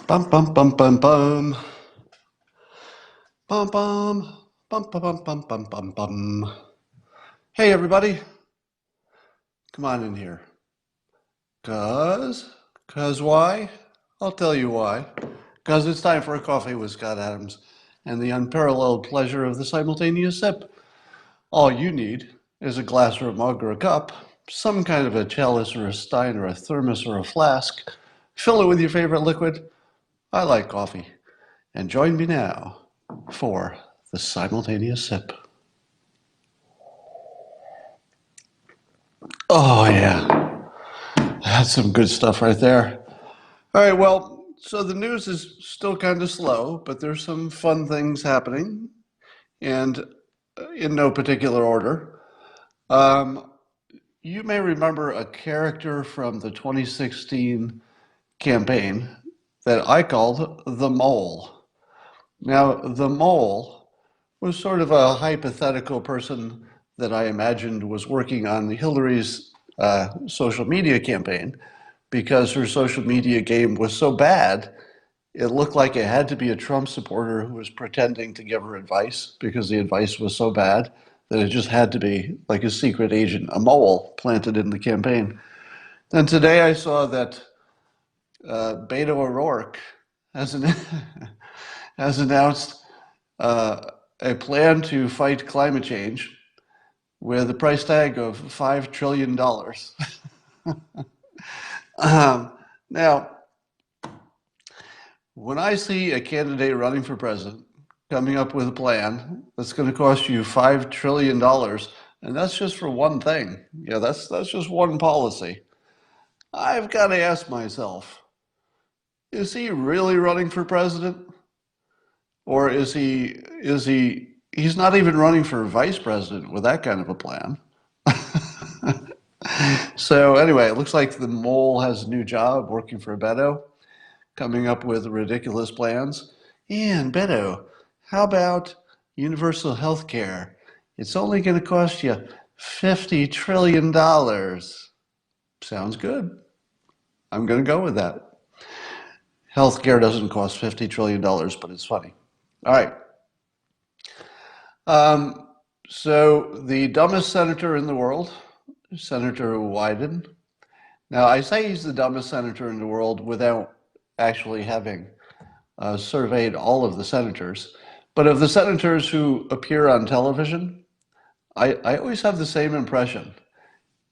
Bum bum bum bum bum. Bum bum. Bum bum bum bum bum bum bum. Hey everybody, come on in here. Cause why? I'll tell you why. Cause it's time for a coffee with Scott Adams and the unparalleled pleasure of the simultaneous sip. All you need is a glass or a mug or a cup, some kind of a chalice or a stein or a thermos or a flask. Fill it with your favorite liquid. I like coffee. And join me now for the simultaneous sip. Oh, yeah. That's some good stuff right there. All right, well, so the news is still kind of slow, but there's some fun things happening, and in no particular order. Um, you may remember a character from the 2016 campaign that I called the Mole. Now, the Mole was sort of a hypothetical person that I imagined was working on Hillary's social media campaign because her social media game was so bad, it looked like it had to be a Trump supporter who was pretending to give her advice because the advice was so bad that it just had to be like a secret agent, a mole planted in the campaign. And today I saw that Beto O'Rourke has, an, has announced a plan to fight climate change with a price tag of $5 trillion. Now, when I see a candidate running for president coming up with a plan that's going to cost you $5 trillion, and that's just for one thing, yeah, that's just one policy, I've got to ask myself, is he really running for president? Or he's not even running for vice president with that kind of a plan. So anyway, it looks like the mole has a new job working for Beto, coming up with ridiculous plans. And Beto, how about universal health care? It's only going to cost you $50 trillion. Sounds good. I'm going to go with that. Healthcare doesn't cost $50 trillion, but it's funny. All right. Um, so the dumbest senator in the world, Senator Wyden. Now, I say he's the dumbest senator in the world without actually having surveyed all of the senators. But of the senators who appear on television, I always have the same impression.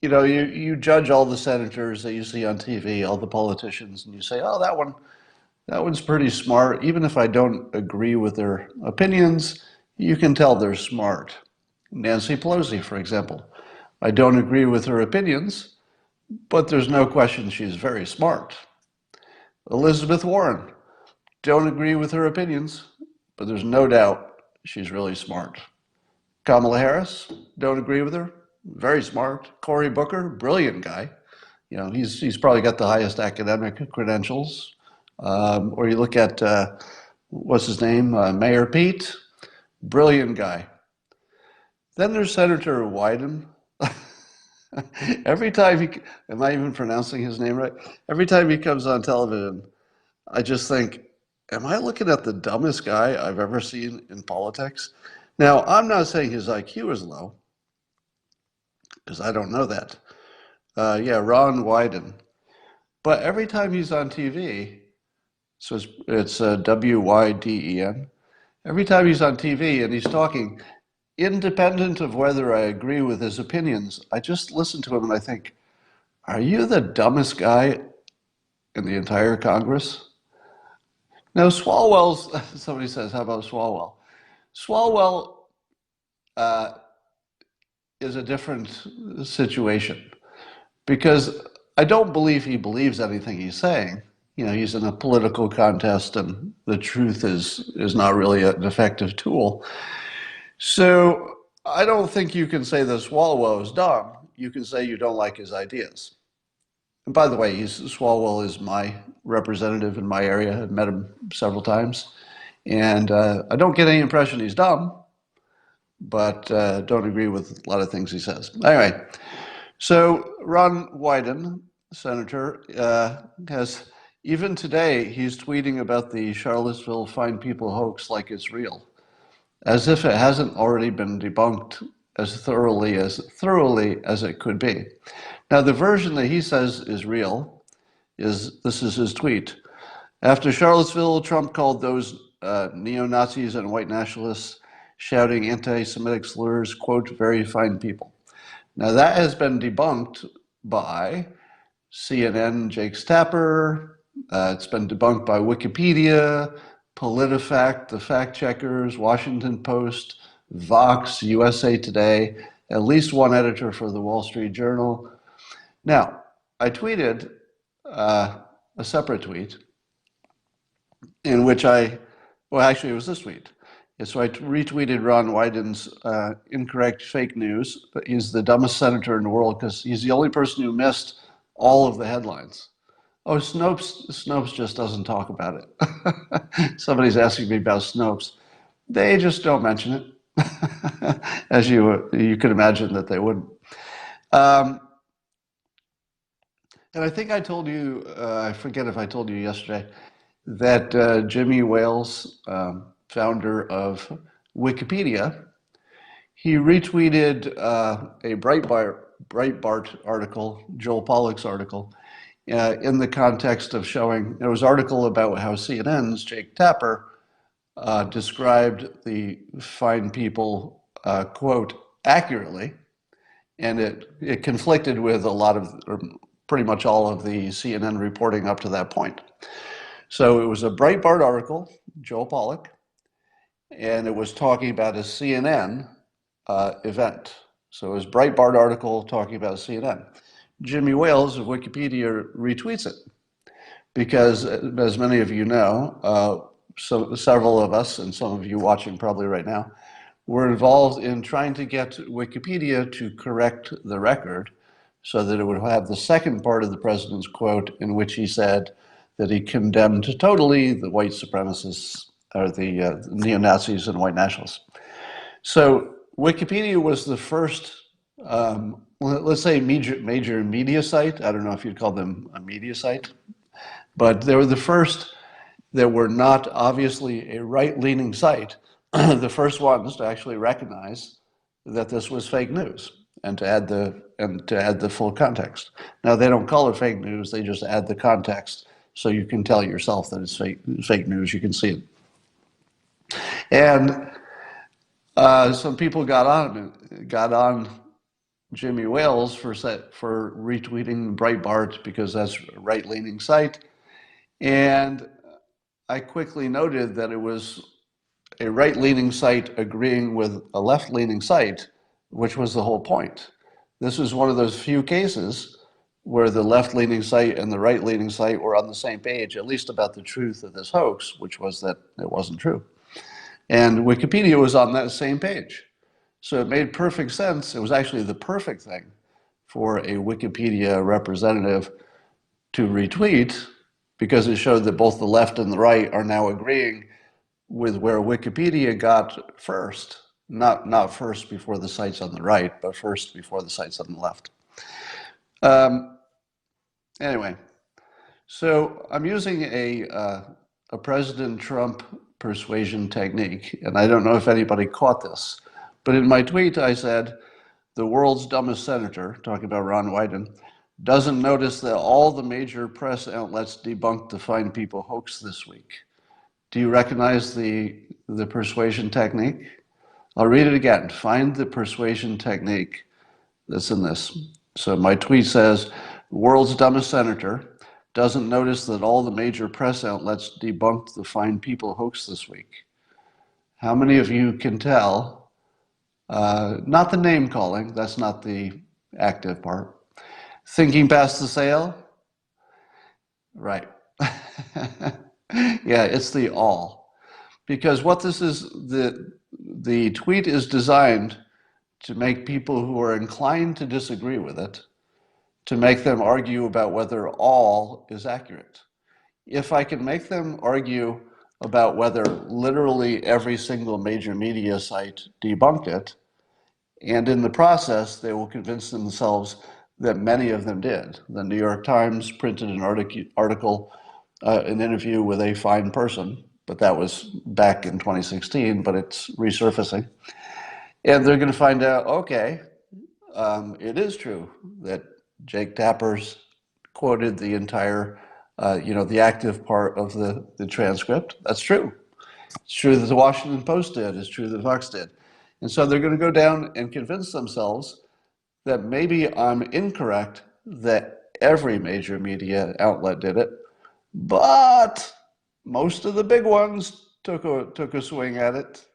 You know, you judge all the senators that you see on TV, all the politicians, and you say, oh, that one's pretty smart. Even if I don't agree with their opinions, you can tell they're smart. Nancy Pelosi, for example. I don't agree with her opinions, but there's no question she's very smart. Elizabeth Warren, don't agree with her opinions, but there's no doubt she's really smart. Kamala Harris, don't agree with her, very smart. Cory Booker, brilliant guy. You know, he's probably got the highest academic credentials. Or you look at, what's his name, Mayor Pete, brilliant guy. Then there's Senator Wyden. Every time am I even pronouncing his name right? Every time he comes on television, I just think, am I looking at the dumbest guy I've ever seen in politics? Now, I'm not saying his IQ is low, because I don't know that. Yeah, Ron Wyden. But every time he's on TV, so it's Wyden, every time he's on TV and he's talking, independent of whether I agree with his opinions, I just listen to him and I think, are you the dumbest guy in the entire Congress? Now, Swalwell's, somebody says, how about Swalwell? Swalwell uh, is a different situation because I don't believe he believes anything he's saying. You know, he's in a political contest and the truth is not really an effective tool. So I don't think you can say that Swalwell is dumb. You can say you don't like his ideas. And by the way, Swalwell is my representative in my area. I've met him several times. And I don't get any impression he's dumb, but don't agree with a lot of things he says. Anyway, so Ron Wyden, senator, has Even today, he's tweeting about the Charlottesville Fine People hoax like it's real, as if it hasn't already been debunked as thoroughly as it could be. Now, the version that he says is real this is his tweet. After Charlottesville, Trump called those neo-Nazis and white nationalists shouting anti-Semitic slurs, quote, very fine people. Now, that has been debunked by CNN, Jake's Tapper. It's been debunked by Wikipedia, PolitiFact, the fact checkers, Washington Post, Vox, USA Today, at least one editor for the Wall Street Journal. Now, I tweeted a separate tweet in which actually it was this tweet. So I retweeted Ron Wyden's incorrect fake news. He's the dumbest senator in the world because he's the only person who missed all of the headlines. Oh, Snopes just doesn't talk about it. Somebody's asking me about Snopes. They just don't mention it, as you could imagine that they wouldn't. And I think I told you, I forget if I told you yesterday, that Jimmy Wales, founder of Wikipedia, he retweeted a Breitbart article, Joel Pollak's article, in the context of showing, it was an article about how CNN's Jake Tapper described the fine people, quote, accurately, and it conflicted with a lot of, or pretty much all of the CNN reporting up to that point. So it was a Breitbart article, Joel Pollak, and it was talking about a CNN event. So it was a Breitbart article talking about CNN. Jimmy Wales of Wikipedia retweets it because, as many of you know, several of us, and some of you watching probably right now, were involved in trying to get Wikipedia to correct the record so that it would have the second part of the president's quote in which he said that he condemned totally the white supremacists, or the neo-Nazis and white nationalists. So Wikipedia was the first, let's say, major media site. I don't know if you'd call them a media site, but they were the first that were not obviously a right-leaning site, the first ones to actually recognize that this was fake news and to add the full context. Now, they don't call it fake news; they just add the context so you can tell yourself that it's fake news. You can see it. And some people got on Jimmy Wales for retweeting Breitbart because that's a right-leaning site, and I quickly noted that it was a right-leaning site agreeing with a left-leaning site, which was the whole point. This was one of those few cases where the left-leaning site and the right-leaning site were on the same page, at least about the truth of this hoax, which was that it wasn't true. And Wikipedia was on that same page. So it made perfect sense. It was actually the perfect thing for a Wikipedia representative to retweet because it showed that both the left and the right are now agreeing with where Wikipedia got first. Not first before the sites on the right, but first before the sites on the left. Anyway, so I'm using a President Trump persuasion technique, and I don't know if anybody caught this, but in my tweet I said, the world's dumbest senator, talking about Ron Wyden, doesn't notice that all the major press outlets debunked the Fine People hoax this week. Do you recognize the persuasion technique? I'll read it again. Find the persuasion technique that's in this. So my tweet says, the world's dumbest senator doesn't notice that all the major press outlets debunked the Fine People hoax this week. How many of you can tell? Not the name calling, that's not the active part. Thinking past the sale? Right. Yeah, it's the all. Because what this is, the tweet is designed to make people who are inclined to disagree with it, to make them argue about whether all is accurate. If I can make them argue about whether literally every single major media site debunked it, and in the process, they will convince themselves that many of them did. The New York Times printed an article an interview with a fine person, but that was back in 2016, but it's resurfacing. And they're going to find out, okay, it is true that Jake Tapper's quoted the entire, the active part of the transcript. That's true. It's true that the Washington Post did. It's true that Fox did. And so they're going to go down and convince themselves that maybe I'm incorrect, that every major media outlet did it, but most of the big ones took a swing at it.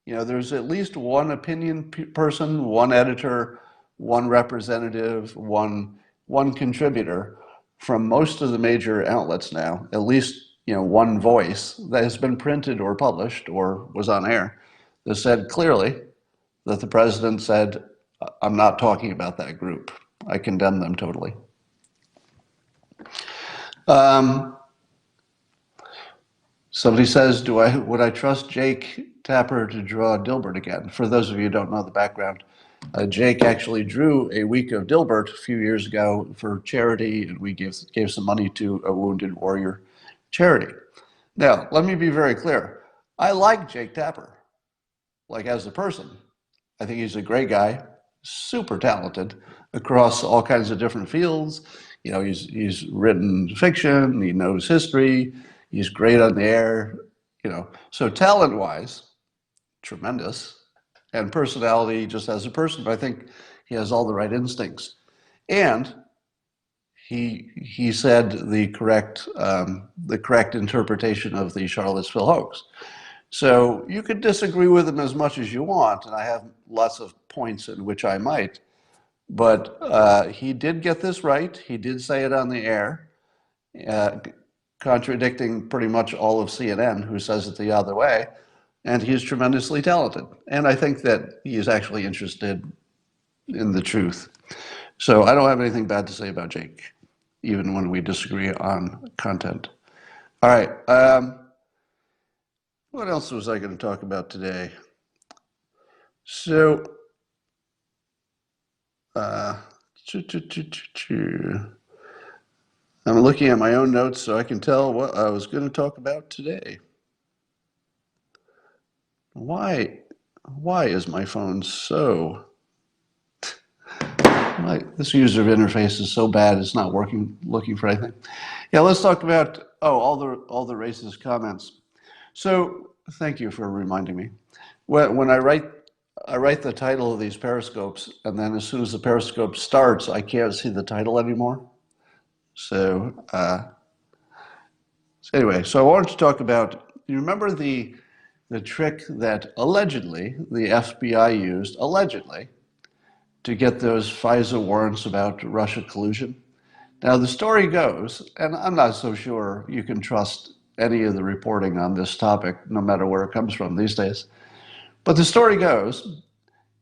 There's at least one opinion person, one editor, one representative, one contributor from most of the major outlets now, at least one voice that has been printed or published or was on air that said clearly that the president said, I'm not talking about that group. I condemn them totally. Somebody says, would I trust Jake Tapper to draw Dilbert again? For those of you who don't know the background, Jake actually drew a week of Dilbert a few years ago for charity, and we gave some money to a Wounded Warrior charity. Now, let me be very clear. I like Jake Tapper, like as a person. I think he's a great guy, super talented across all kinds of different fields. He's written fiction, he knows history, he's great on the air, So talent-wise, tremendous. And personality, just as a person, I think he has all the right instincts. And he said the correct interpretation of the Charlottesville hoax. So you could disagree with him as much as you want, and I have lots of points in which I might, but he did get this right. He did say it on the air, contradicting pretty much all of CNN, who says it the other way, and he's tremendously talented. And I think that he is actually interested in the truth. So I don't have anything bad to say about Jake, even when we disagree on content. All right. What else was I going to talk about today? So, I'm looking at my own notes so I can tell what I was going to talk about today. Why is my phone so... This user interface is so bad it's not looking for anything. Yeah, let's talk about, all the racist comments. So, thank you for reminding me. When I write the title of these periscopes, and then as soon as the periscope starts, I can't see the title anymore. So anyway, so I wanted to talk about, you remember the trick that allegedly the FBI used, allegedly, to get those FISA warrants about Russia collusion? Now the story goes, and I'm not so sure you can trust any of the reporting on this topic, no matter where it comes from these days, but the story goes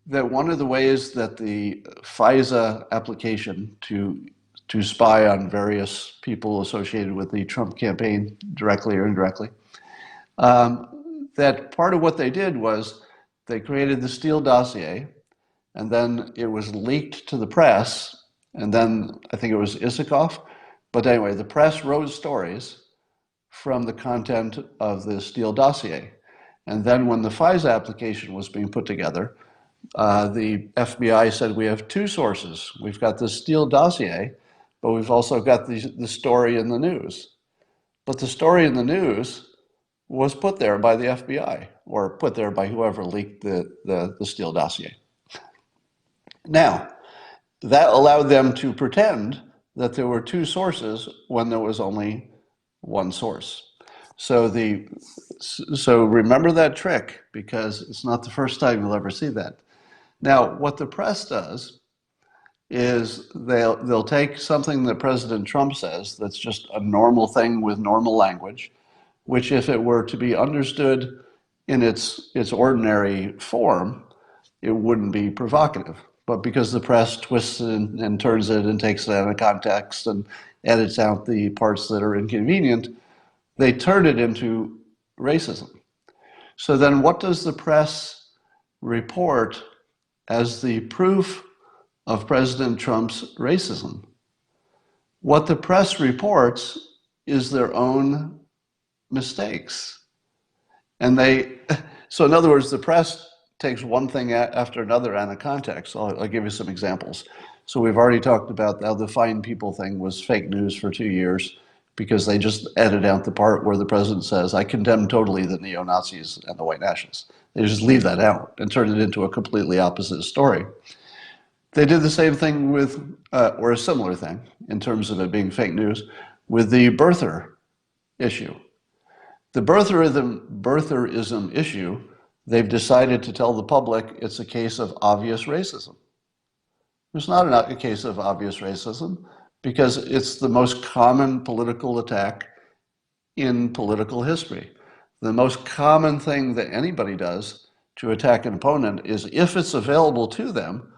that one of the ways that the FISA application to spy on various people associated with the Trump campaign, directly or indirectly, that part of what they did was they created the Steele dossier, and then it was leaked to the press, and then I think it was Isikoff, but anyway, the press wrote stories from the content of the Steele dossier. And then when the FISA application was being put together, the FBI said, we have two sources. We've got the Steele dossier, but we've also got the story in the news. But the story in the news was put there by the FBI, or put there by whoever leaked the Steele dossier. Now, that allowed them to pretend that there were two sources when there was only one source. So remember that trick, because it's not the first time you'll ever see that. Now, what the press does is they'll take something that President Trump says that's just a normal thing with normal language, which if it were to be understood in its ordinary form, it wouldn't be provocative. But because the press twists it and turns it and takes it out of context and edits out the parts that are inconvenient, they turn it into racism. So then what does the press report as the proof of President Trump's racism? What the press reports is their own mistakes. And so in other words, the press takes one thing after another out of context. I'll give you some examples. So we've already talked about how the fine people thing was fake news for 2 years because they just edited out the part where the president says, I condemn totally the neo-Nazis and the white nationalists. They just leave that out and turn it into a completely opposite story. They did the same thing with, or a similar thing in terms of it being fake news, with the birther issue. The birtherism issue, they've decided to tell the public it's a case of obvious racism. It's not a case of obvious racism because it's the most common political attack in political history. The most common thing that anybody does to attack an opponent is if it's available to them,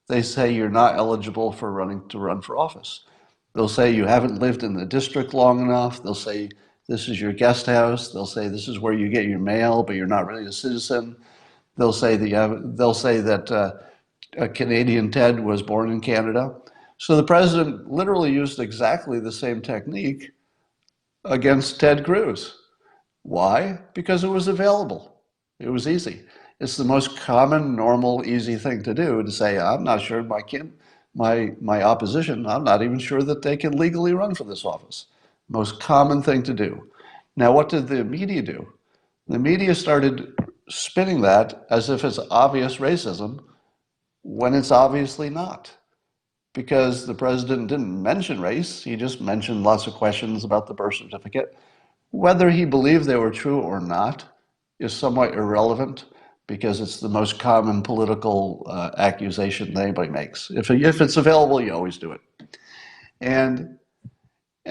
they say you're not eligible for run for office. They'll say you haven't lived in the district long enough. They'll say this is your guest house. They'll say this is where you get your mail, but you're not really a citizen. They'll say that Canadian Ted was born in Canada. So the president literally used exactly the same technique against Ted Cruz. Why? Because it was available. It was easy. It's the most common, normal, easy thing to do, to say, I'm not sure my opposition, I'm not even sure that they can legally run for this office. Most common thing to do. Now, what did the media do? The media started spinning that as if it's obvious racism when it's obviously not. Because the president didn't mention race, he just mentioned lots of questions about the birth certificate. Whether he believed they were true or not is somewhat irrelevant because it's the most common political accusation that anybody makes. If it's available, you always do it. And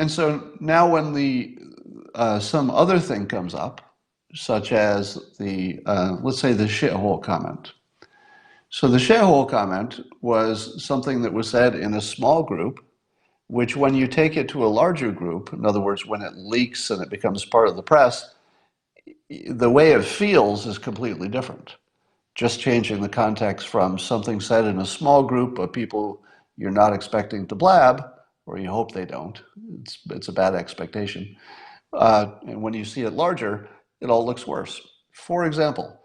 so now when some other thing comes up, such as let's say the shithole comment. So the shithole comment was something that was said in a small group, which when you take it to a larger group, in other words, when it leaks and it becomes part of the press, the way it feels is completely different. Just changing the context from something said in a small group of people you're not expecting to blab, or you hope they don't. It's a bad expectation. And when you see it larger, it all looks worse. For example,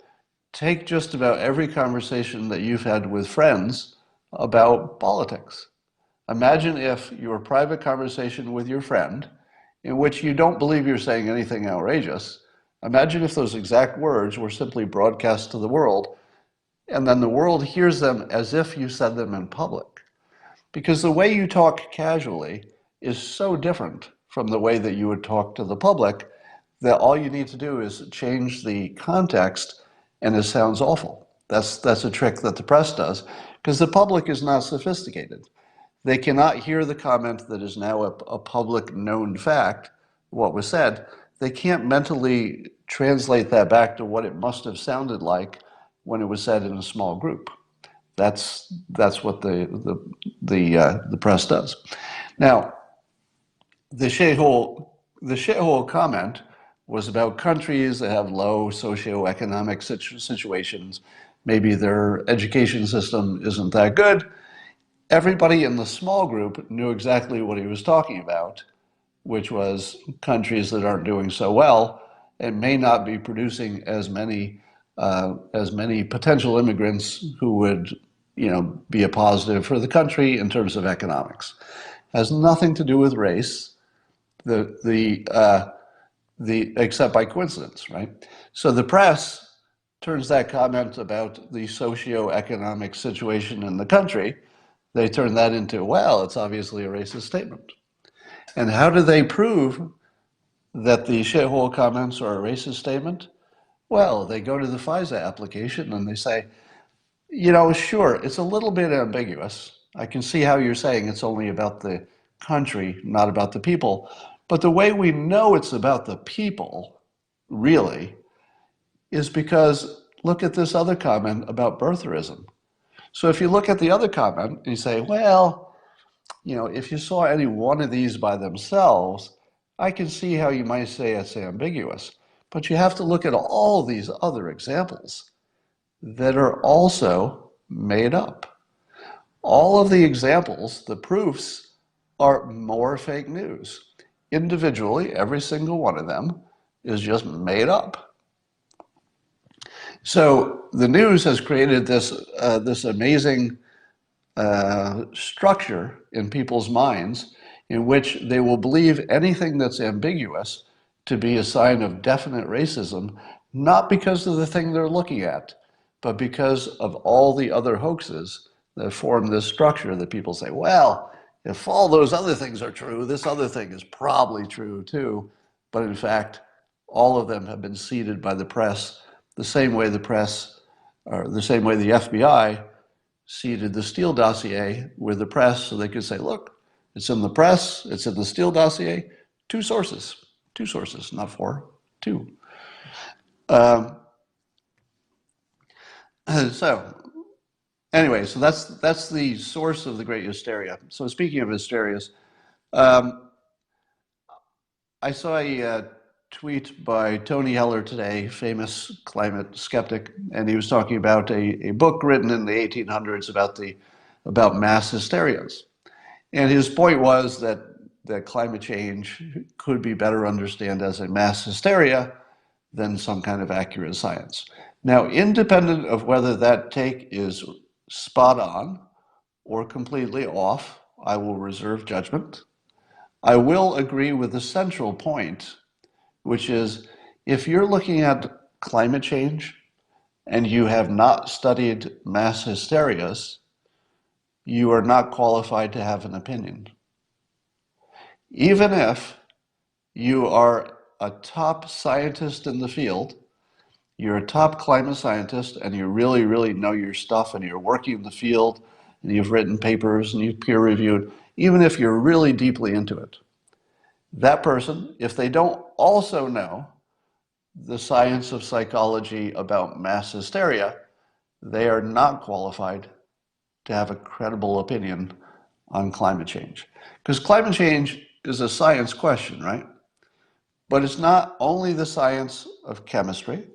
take just about every conversation that you've had with friends about politics. Imagine if your private conversation with your friend, in which you don't believe you're saying anything outrageous, imagine if those exact words were simply broadcast to the world, and then the world hears them as if you said them in public. Because the way you talk casually is so different from the way that you would talk to the public that all you need to do is change the context and it sounds awful. That's a trick that the press does because the public is not sophisticated. They cannot hear the comment that is now a public known fact, what was said. They can't mentally translate that back to what it must have sounded like when it was said in a small group. That's what the press does. Now, the shithole comment was about countries that have low socioeconomic situations. Maybe their education system isn't that good. Everybody in the small group knew exactly what he was talking about, which was countries that aren't doing so well and may not be producing as many potential immigrants who would, be a positive for the country in terms of economics. It has nothing to do with race, except by coincidence, right? So the press turns that comment about the socioeconomic situation in the country, they turn that into, well, it's obviously a racist statement. And how do they prove that the shithole comments are a racist statement? Well, they go to the FISA application and they say, sure, it's a little bit ambiguous. I can see how you're saying it's only about the country, not about the people. But the way we know it's about the people, really, is because look at this other comment about birtherism. So if you look at the other comment and you say, well, if you saw any one of these by themselves, I can see how you might say it's ambiguous. But you have to look at all these other examples that are also made up. All of the examples, the proofs, are more fake news. individually, every single one of them is just made up. So the news has created this amazing structure in people's minds in which they will believe anything that's ambiguous to be a sign of definite racism, not because of the thing they're looking at, but because of all the other hoaxes that form this structure that people say, well, if all those other things are true, this other thing is probably true too. But in fact, all of them have been seeded by the press, the same way the press, or the same way the FBI seeded the Steele dossier with the press so they could say, look, it's in the press, it's in the Steele dossier, two sources, not four, two. So anyway, so that's the source of the great hysteria. So speaking of hysterias, I saw a tweet by Tony Heller today, famous climate skeptic, and he was talking about a book written in the 1800s about mass hysterias. And his point was that climate change could be better understood as a mass hysteria than some kind of accurate science. Now, independent of whether that take is spot on or completely off, I will reserve judgment. I will agree with the central point, which is if you're looking at climate change and you have not studied mass hysterias, you are not qualified to have an opinion. Even if you are a top scientist in the field, you're a top climate scientist and you really, really know your stuff and you're working in the field and you've written papers and you've peer reviewed, even if you're really deeply into it, that person, if they don't also know the science of psychology about mass hysteria, they are not qualified to have a credible opinion on climate change. Because climate change is a science question, right? But it's not only the science of chemistry,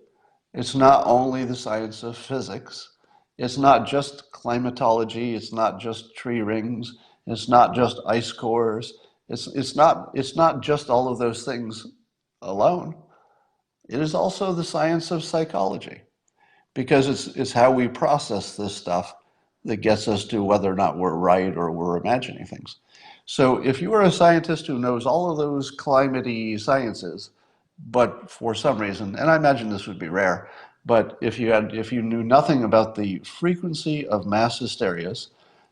it's not only the science of physics, it's not just climatology, it's not just tree rings, it's not just ice cores, it's not just all of those things alone. It is also the science of psychology, because it's how we process this stuff that gets us to whether or not we're right or we're imagining things. So if you are a scientist who knows all of those climate-y sciences, but for some reason, and I imagine this would be rare, but if you knew nothing about the frequency of mass hysterias,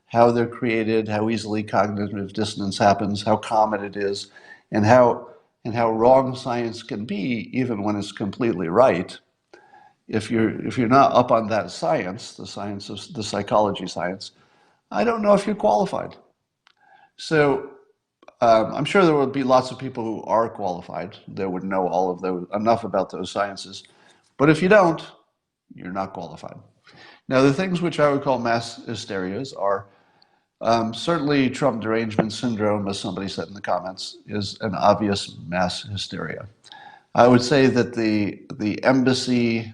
how they're created, how easily cognitive dissonance happens, how common it is, and how wrong science can be even when it's completely right. If you're not up on that science, the science of the psychology science, I don't know if you're qualified. So I'm sure there would be lots of people who are qualified that would know all of those, enough about those sciences. But if you don't, you're not qualified. Now, the things which I would call mass hysterias are certainly Trump derangement syndrome, as somebody said in the comments, is an obvious mass hysteria. I would say that the embassy,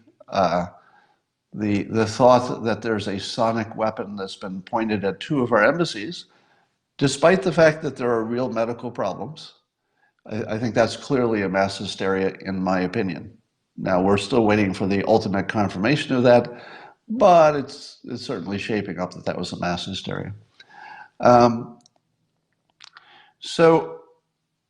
the thought that there's a sonic weapon that's been pointed at two of our embassies, despite the fact that there are real medical problems, I think that's clearly a mass hysteria in my opinion. Now, we're still waiting for the ultimate confirmation of that, but it's certainly shaping up that was a mass hysteria. So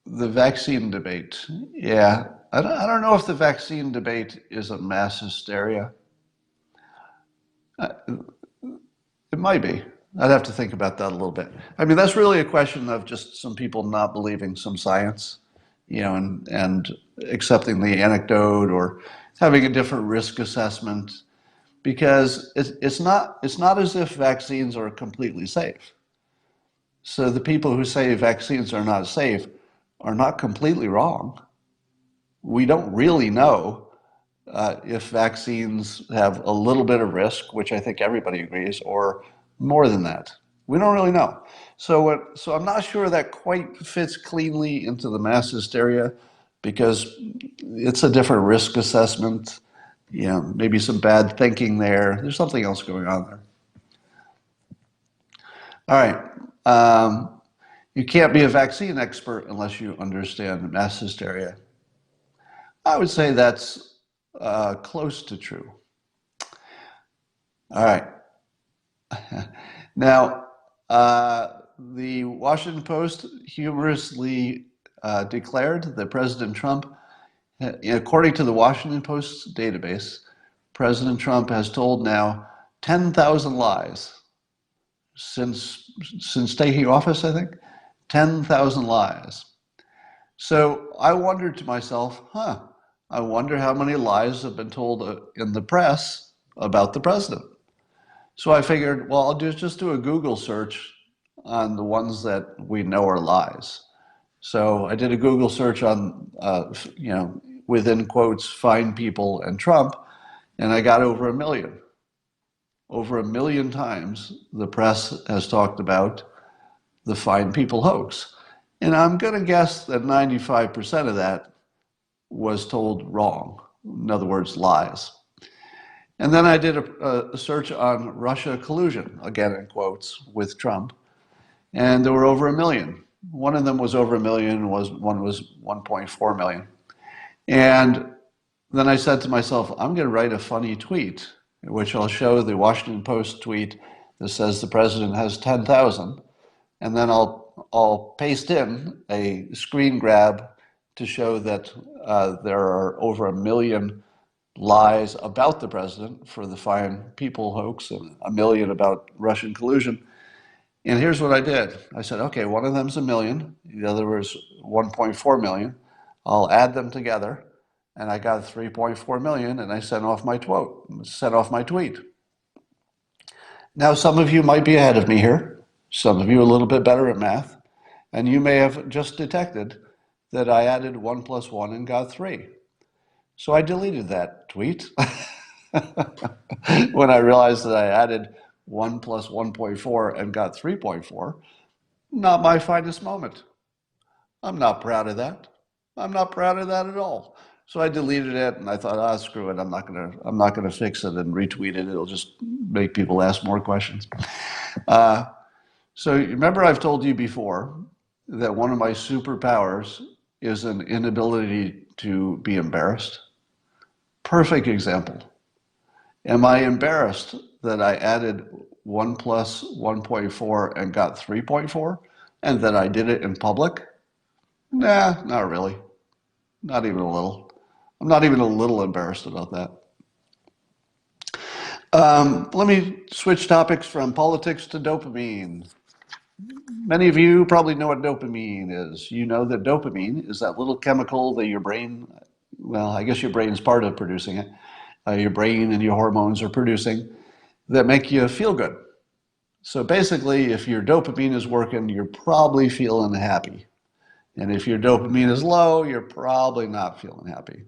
the vaccine debate, yeah, I don't know if the vaccine debate is a mass hysteria. It might be. I'd have to think about that a little bit. I mean, that's really a question of just some people not believing some science, and accepting the anecdote or having a different risk assessment, because it's not as if vaccines are completely safe. So the people who say vaccines are not safe are not completely wrong. We don't really know if vaccines have a little bit of risk, which I think everybody agrees, or more than that. We don't really know. So I'm not sure that quite fits cleanly into the mass hysteria, because it's a different risk assessment. Maybe some bad thinking there. There's something else going on there. All right. You can't be a vaccine expert unless you understand mass hysteria. I would say that's close to true. All right. Now, the Washington Post humorously declared that President Trump, according to the Washington Post's database, President Trump has told now 10,000 lies since taking office, I think. 10,000 lies. So I wondered to myself, I wonder how many lies have been told in the press about the president. So I figured, well, I'll just do a Google search on the ones that we know are lies. So I did a Google search on, within quotes, fine people and Trump, and I got over 1 million. Over 1 million times the press has talked about the fine people hoax. And I'm going to guess that 95% of that was told wrong. In other words, lies. And then I did a search on Russia collusion, again in quotes, with Trump. And there were over 1 million. One of them was over 1 million, one was 1.4 million. And then I said to myself, I'm going to write a funny tweet, in which I'll show the Washington Post tweet that says the president has 10,000. And then I'll paste in a screen grab to show that there are over 1 million lies about the president for the fine people hoax and 1 million about Russian collusion. And here's what I did. I said, okay, one of them's 1 million, the other was 1.4 million. I'll add them together, and I got 3.4 million, and I sent off my tweet. Now, some of you might be ahead of me here. Some of you a little bit better at math, and you may have just detected that I added 1 plus 1 and got 3. So I deleted that tweet when I realized that I added 1 plus 1.4 and got 3.4. Not my finest moment. I'm not proud of that. I'm not proud of that at all. So I deleted it, and I thought, screw it. I'm not gonna fix it and retweet it. It'll just make people ask more questions. So remember, I've told you before that one of my superpowers is an inability to be embarrassed. Perfect example. Am I embarrassed that I added 1 plus 1.4 and got 3.4, and that I did it in public? Nah, not really. Not even a little. I'm not even a little embarrassed about that. Let me switch topics from politics to dopamine. Many of you probably know what dopamine is. You know that dopamine is that little chemical that your brain, well, I guess your brain's part of producing it. Your brain and your hormones are producing that make you feel good. So basically, if your dopamine is working, you're probably feeling happy. And if your dopamine is low, you're probably not feeling happy.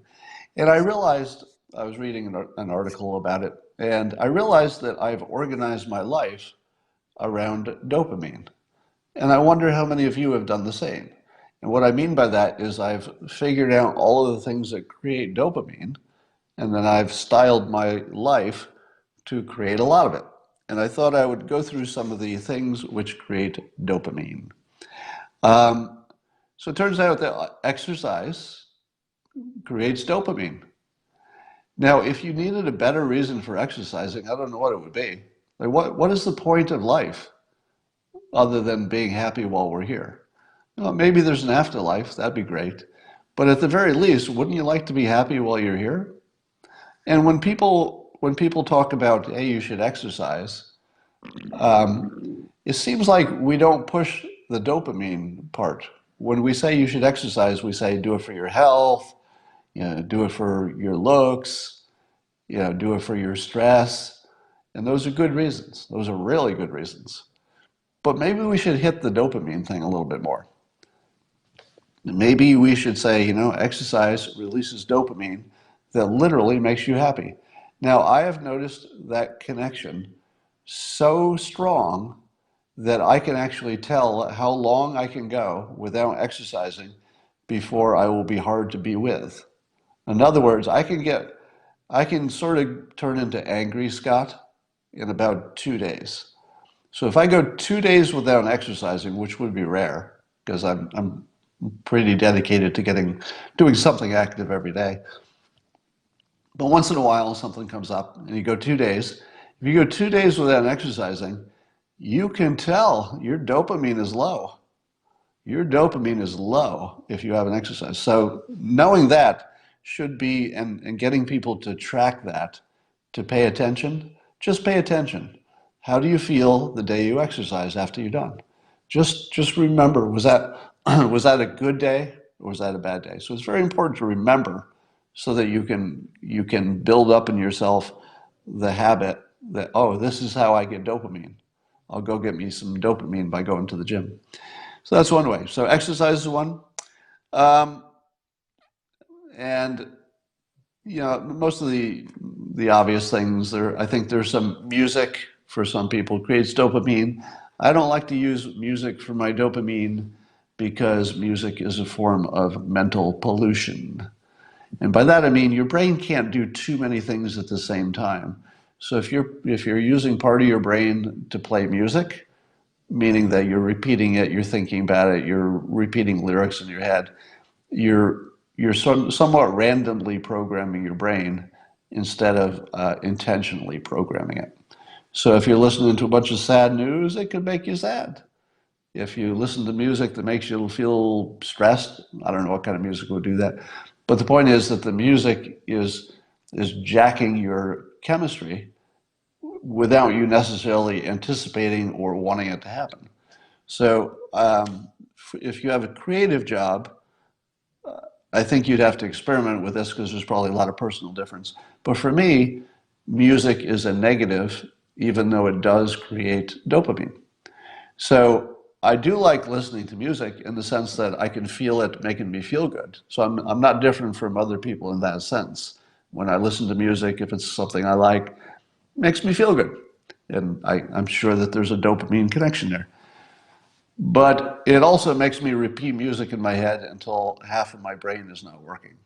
And I realized, I was reading an article about it, and I realized that I've organized my life around dopamine. And I wonder how many of you have done the same. And what I mean by that is I've figured out all of the things that create dopamine, and then I've styled my life to create a lot of it. And I thought I would go through some of the things which create dopamine. So it turns out that exercise creates dopamine. Now, if you needed a better reason for exercising, I don't know what it would be. Like, what is the point of life other than being happy while we're here? Well, maybe there's an afterlife, that'd be great. But at the very least, wouldn't you like to be happy while you're here? And when people talk about, hey, you should exercise, it seems like we don't push the dopamine part. When we say you should exercise, we say do it for your health, do it for your looks, do it for your stress. And those are good reasons. Those are really good reasons. But maybe we should hit the dopamine thing a little bit more. Maybe we should say, exercise releases dopamine that literally makes you happy. Now, I have noticed that connection so strong that I can actually tell how long I can go without exercising before I will be hard to be with. In other words, I can sort of turn into angry Scott in about 2 days. So if I go 2 days without exercising, which would be rare, because I'm pretty dedicated to doing something active every day. But once in a while, something comes up and you go 2 days. If you go 2 days without exercising, you can tell your dopamine is low. Your dopamine is low if you haven't exercised. So knowing that should be, and getting people to track that, to pay attention, just pay attention. How do you feel the day you exercise after you're done? Just remember, was that was that a good day or was that a bad day? So it's very important to remember so that you can build up in yourself the habit that, oh, this is how I get dopamine. I'll go get me some dopamine by going to the gym. So that's one way. So exercise is one. Um, and most of the obvious things there. I think there's some music for some people creates dopamine. I don't like to use music for my dopamine because music is a form of mental pollution. And by that I mean your brain can't do too many things at the same time. So if you're using part of your brain to play music, meaning that you're repeating it, you're thinking about it, you're repeating lyrics in your head, you're somewhat randomly programming your brain instead of intentionally programming it. So if you're listening to a bunch of sad news, it could make you sad. If you listen to music that makes you feel stressed, I don't know what kind of music would do that. But the point is that the music is jacking your chemistry without you necessarily anticipating or wanting it to happen. So if you have a creative job, I think you'd have to experiment with this because there's probably a lot of personal difference. But for me, music is a negative, even though it does create dopamine. So I do like listening to music in the sense that I can feel it making me feel good. So I'm not different from other people in that sense. When I listen to music, if it's something I like, it makes me feel good. And I'm sure that there's a dopamine connection there. But it also makes me repeat music in my head until half of my brain is not working.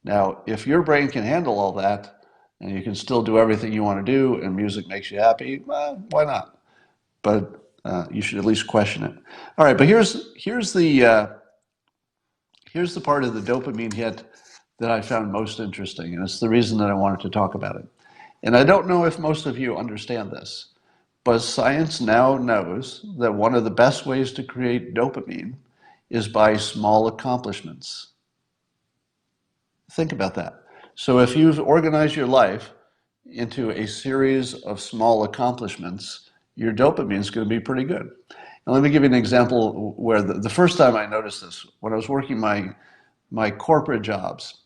Now, if your brain can handle all that and you can still do everything you want to do and music makes you happy, well, why not? But you should at least question it. All right, but here's the part of the dopamine hit that I found most interesting, and it's the reason that I wanted to talk about it. And I don't know if most of you understand this, but science now knows that one of the best ways to create dopamine is by small accomplishments. Think about that. So if you've organized your life into a series of small accomplishments, your dopamine is going to be pretty good. And let me give you an example where the first time I noticed this, when I was working my corporate jobs,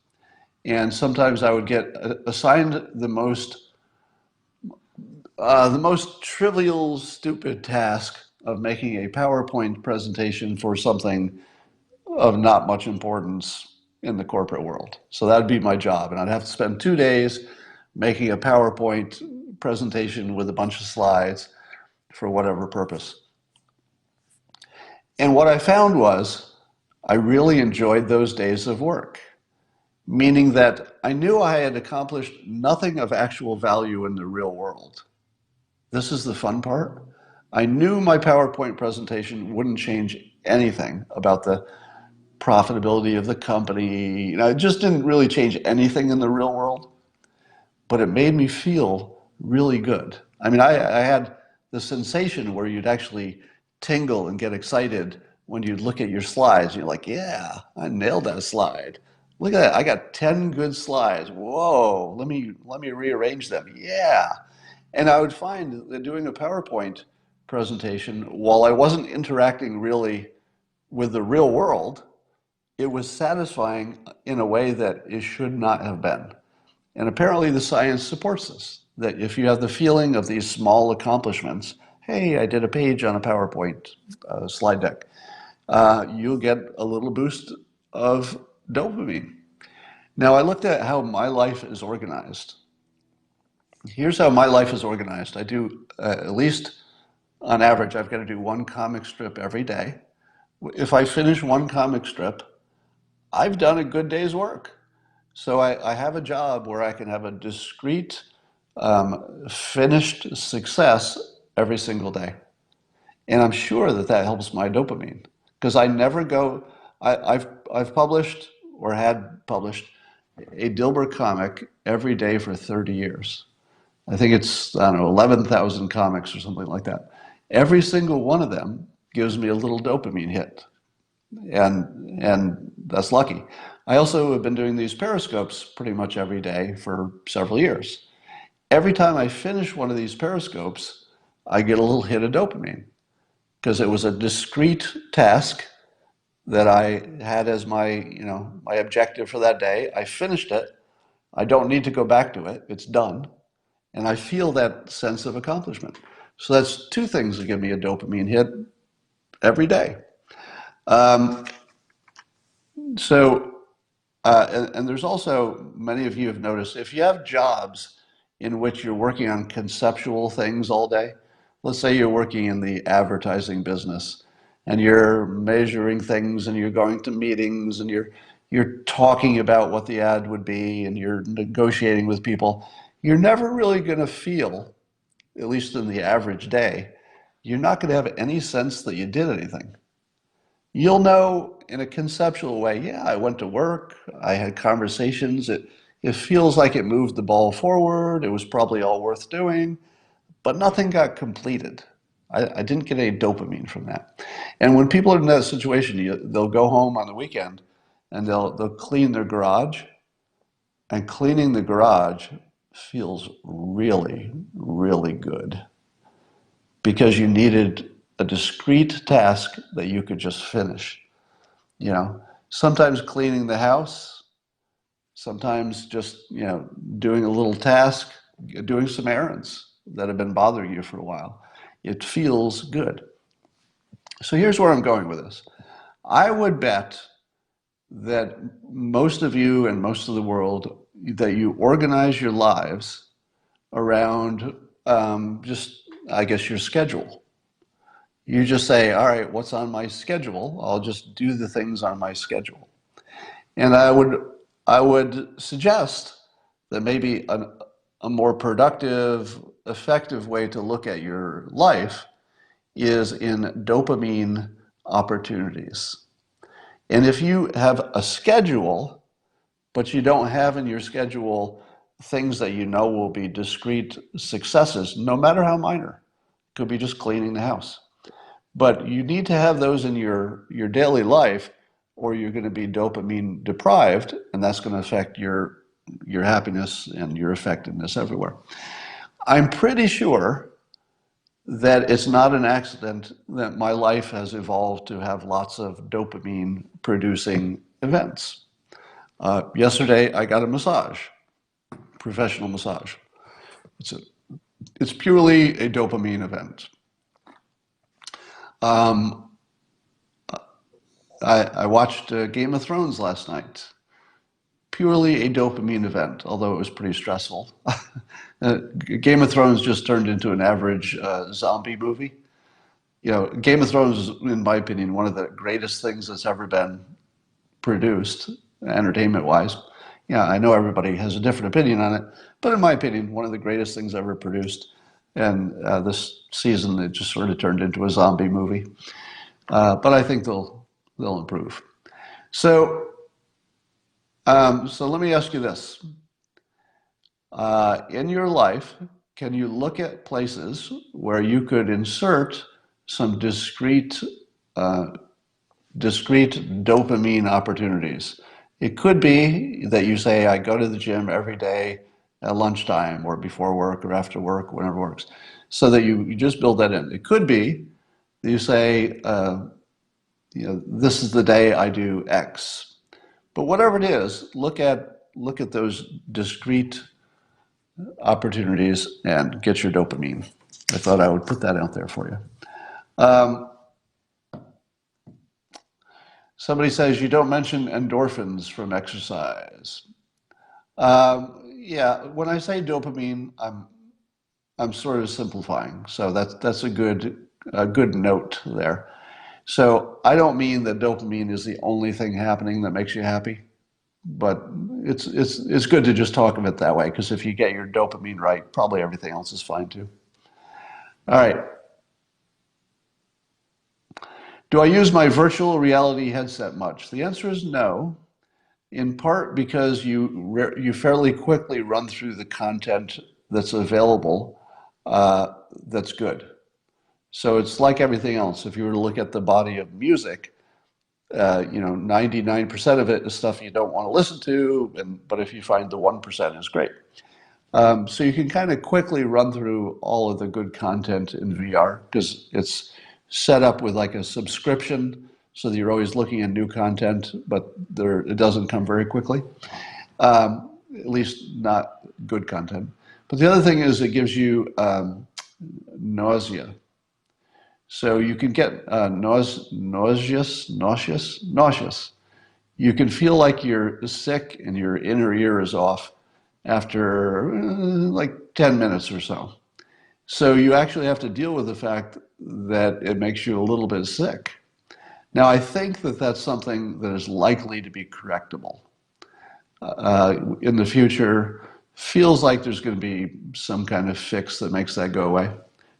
and sometimes I would get assigned the most trivial, stupid task of making a PowerPoint presentation for something of not much importance in the corporate world. So that'd be my job. And I'd have to spend 2 days making a PowerPoint presentation with a bunch of slides for whatever purpose. And what I found was I really enjoyed those days of work, meaning that I knew I had accomplished nothing of actual value in the real world. This is the fun part. I knew my PowerPoint presentation wouldn't change anything about the profitability of the company. It just didn't really change anything in the real world, but it made me feel really good. I mean, I had the sensation where you'd actually tingle and get excited when you'd look at your slides. You're like, yeah, I nailed that slide. Look at that. I got 10 good slides. Whoa, let me rearrange them. Yeah. And I would find that doing a PowerPoint presentation, while I wasn't interacting really with the real world, it was satisfying in a way that it should not have been. And apparently the science supports this, that if you have the feeling of these small accomplishments, hey, I did a page on a PowerPoint slide deck, you'll get a little boost of dopamine. Now, I looked at how my life is organized. Here's how my life is organized. I do, at least on average, I've got to do one comic strip every day. If I finish one comic strip, I've done a good day's work. So I have a job where I can have a discrete, finished success every single day. And I'm sure that that helps my dopamine because I never go. I've published or had published a Dilbert comic every day for 30 years. I think it's, I don't know, 11,000 comics or something like that. Every single one of them gives me a little dopamine hit, and that's lucky. I also have been doing these periscopes pretty much every day for several years. Every time I finish one of these periscopes, I get a little hit of dopamine because it was a discrete task that I had as my objective for that day. I finished it. I don't need to go back to it. It's done. And I feel that sense of accomplishment. So that's two things that give me a dopamine hit every day. Um, so, and there's also, many of you have noticed, if you have jobs in which you're working on conceptual things all day, let's say you're working in the advertising business and you're measuring things and you're going to meetings and you're talking about what the ad would be and you're negotiating with people, you're never really going to feel, at least in the average day, you're not going to have any sense that you did anything. You'll know in a conceptual way, yeah, I went to work, I had conversations, it feels like it moved the ball forward, it was probably all worth doing, but nothing got completed. I didn't get any dopamine from that. And when people are in that situation, they'll go home on the weekend and they'll clean their garage, and cleaning the garage feels really, really good because you needed a discrete task that you could just finish. Sometimes cleaning the house, sometimes just, doing a little task, doing some errands that have been bothering you for a while. It feels good. So here's where I'm going with this. I would bet that most of you and most of the world, that you organize your lives around just, I guess, your schedule. You just say, all right, what's on my schedule? I'll just do the things on my schedule. And I would suggest that maybe a more productive, effective way to look at your life is in dopamine opportunities. And if you have a schedule, but you don't have in your schedule things that you know will be discrete successes, no matter how minor, could be just cleaning the house. But you need to have those in your daily life, or you're going to be dopamine deprived, and that's going to affect your happiness and your effectiveness everywhere. I'm pretty sure that it's not an accident that my life has evolved to have lots of dopamine producing events. Yesterday, I got a massage, professional massage. It's purely a dopamine event. Um, I watched Game of Thrones last night. Purely a dopamine event, although it was pretty stressful. Game of Thrones just turned into an average zombie movie. Game of Thrones is, in my opinion, one of the greatest things that's ever been produced, entertainment-wise. Yeah, I know everybody has a different opinion on it, but in my opinion, one of the greatest things ever produced. And this season, it just sort of turned into a zombie movie. But I think they'll improve. So let me ask you this. In your life, can you look at places where you could insert some discrete dopamine opportunities? It could be that you say, I go to the gym every day at lunchtime or before work or after work, whenever works, so that you just build that in. It could be that you say, this is the day I do X. But whatever it is, look at those discrete opportunities and get your dopamine. I thought I would put that out there for you. Somebody says you don't mention endorphins from exercise. Yeah, when I say dopamine, I'm sort of simplifying. So that's a good note there. So I don't mean that dopamine is the only thing happening that makes you happy, but it's good to just talk of it that way, because if you get your dopamine right, probably everything else is fine too. All right. Do I use my virtual reality headset much? The answer is no, in part because you fairly quickly run through the content that's available that's good. So it's like everything else. If you were to look at the body of music, 99% of it is stuff you don't want to listen to, but if you find the 1% is great. So you can kind of quickly run through all of the good content in VR because it's set up with like a subscription so that you're always looking at new content, but it doesn't come very quickly, at least not good content. But the other thing is it gives you nausea. So you can get nauseous. You can feel like you're sick and your inner ear is off after like 10 minutes or so. So you actually have to deal with the fact that it makes you a little bit sick. Now, I think that that's something that is likely to be correctable in the future. Feels like there's going to be some kind of fix that makes that go away.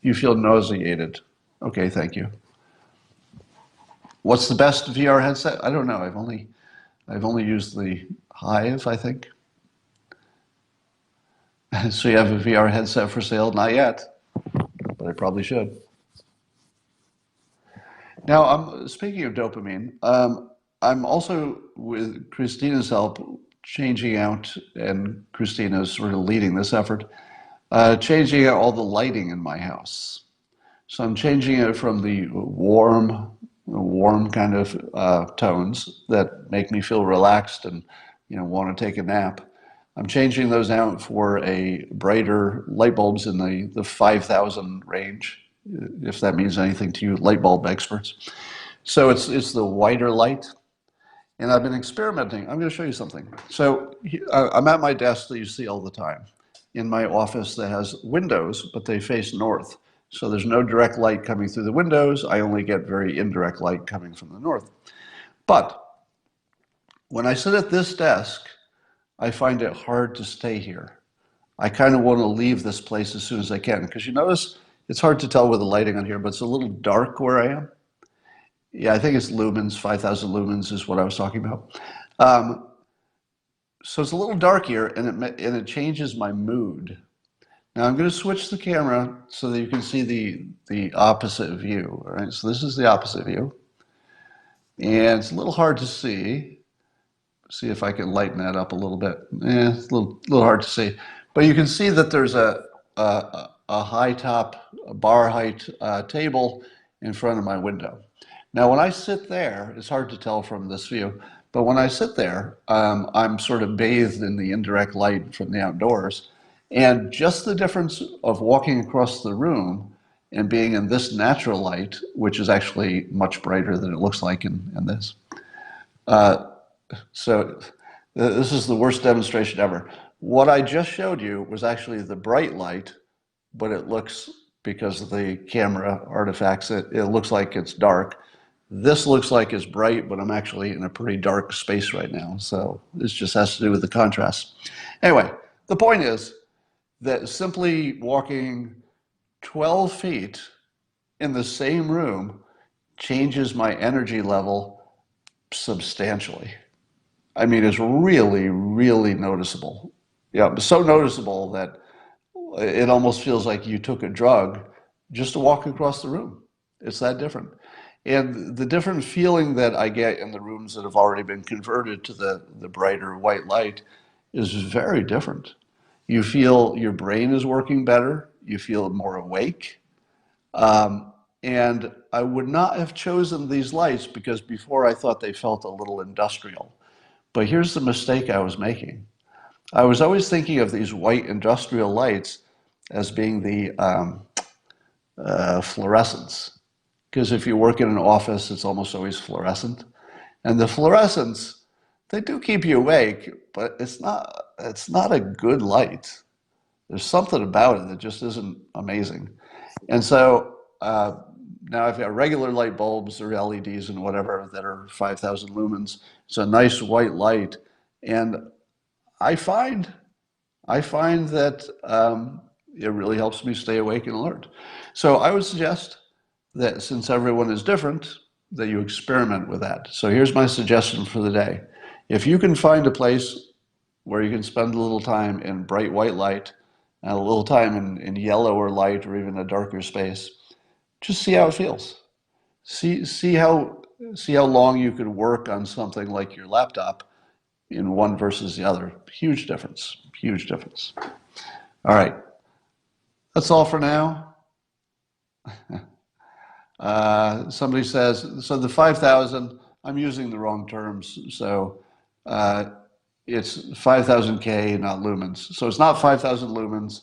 You feel nauseated. Okay, thank you. What's the best VR headset? I don't know. I've only used the Hive, I think. So you have a VR headset for sale? Not yet, but I probably should. Now, speaking of dopamine, I'm also, with Christina's help, changing out, and Christina's sort of leading this effort, changing out all the lighting in my house. So I'm changing it from the warm kind of tones that make me feel relaxed and want to take a nap. I'm changing those out for a brighter light bulbs in the 5,000 range, if that means anything to you light bulb experts. So it's the whiter light. And I've been experimenting. I'm going to show you something. So I'm at my desk that you see all the time in my office that has windows, but they face north. So there's no direct light coming through the windows. I only get very indirect light coming from the north. But when I sit at this desk, I find it hard to stay here. I kind of want to leave this place as soon as I can, because you notice it's hard to tell with the lighting on here, but it's a little dark where I am. Yeah, I think it's lumens, 5,000 lumens is what I was talking about. So it's a little dark here, and it changes my mood. Now I'm going to switch the camera so that you can see the opposite view. All right, so this is the opposite view, and it's a little hard to see. See if I can lighten that up a little bit. It's a little hard to see, but you can see that there's a high top bar height table in front of my window. Now, when I sit there, it's hard to tell from this view, but when I sit there, I'm sort of bathed in the indirect light from the outdoors, and just the difference of walking across the room and being in this natural light, which is actually much brighter than it looks like in this. So this is the worst demonstration ever. What I just showed you was actually the bright light, but it looks, because of the camera artifacts, it looks like it's dark. This looks like it's bright, but I'm actually in a pretty dark space right now. So this just has to do with the contrast. Anyway, the point is that simply walking 12 feet in the same room changes my energy level substantially. I mean, it's really, really noticeable. Yeah, so noticeable that it almost feels like you took a drug just to walk across the room. It's that different. And the different feeling that I get in the rooms that have already been converted to the brighter white light is very different. You feel your brain is working better. You feel more awake. And I would not have chosen these lights because before I thought they felt a little industrial. But here's the mistake I was making. I was always thinking of these white industrial lights as being the fluorescents. Because if you work in an office, it's almost always fluorescent. And the fluorescents, they do keep you awake, but it's not a good light. There's something about it that just isn't amazing. And so now I've got regular light bulbs or LEDs and whatever that are 5,000 lumens. It's a nice white light. And I find that it really helps me stay awake and alert. So I would suggest that since everyone is different, that you experiment with that. So here's my suggestion for the day. If you can find a place where you can spend a little time in bright white light and a little time in yellower light or even a darker space, just see how it feels. See how long you could work on something like your laptop in one versus the other. Huge difference. Huge difference. All right. That's all for now. Somebody says, so the 5,000, I'm using the wrong terms. So it's 5,000 K, not lumens. So it's not 5,000 lumens,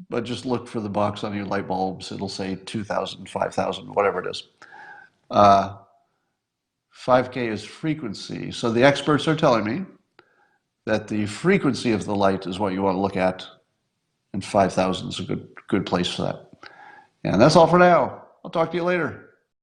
but just look for the box on your light bulbs. It'll say 2,000, 5,000, whatever it is. 5K is frequency. So the experts are telling me that the frequency of the light is what you want to look at, and 5,000 is a good place for that. And that's all for now. I'll talk to you later.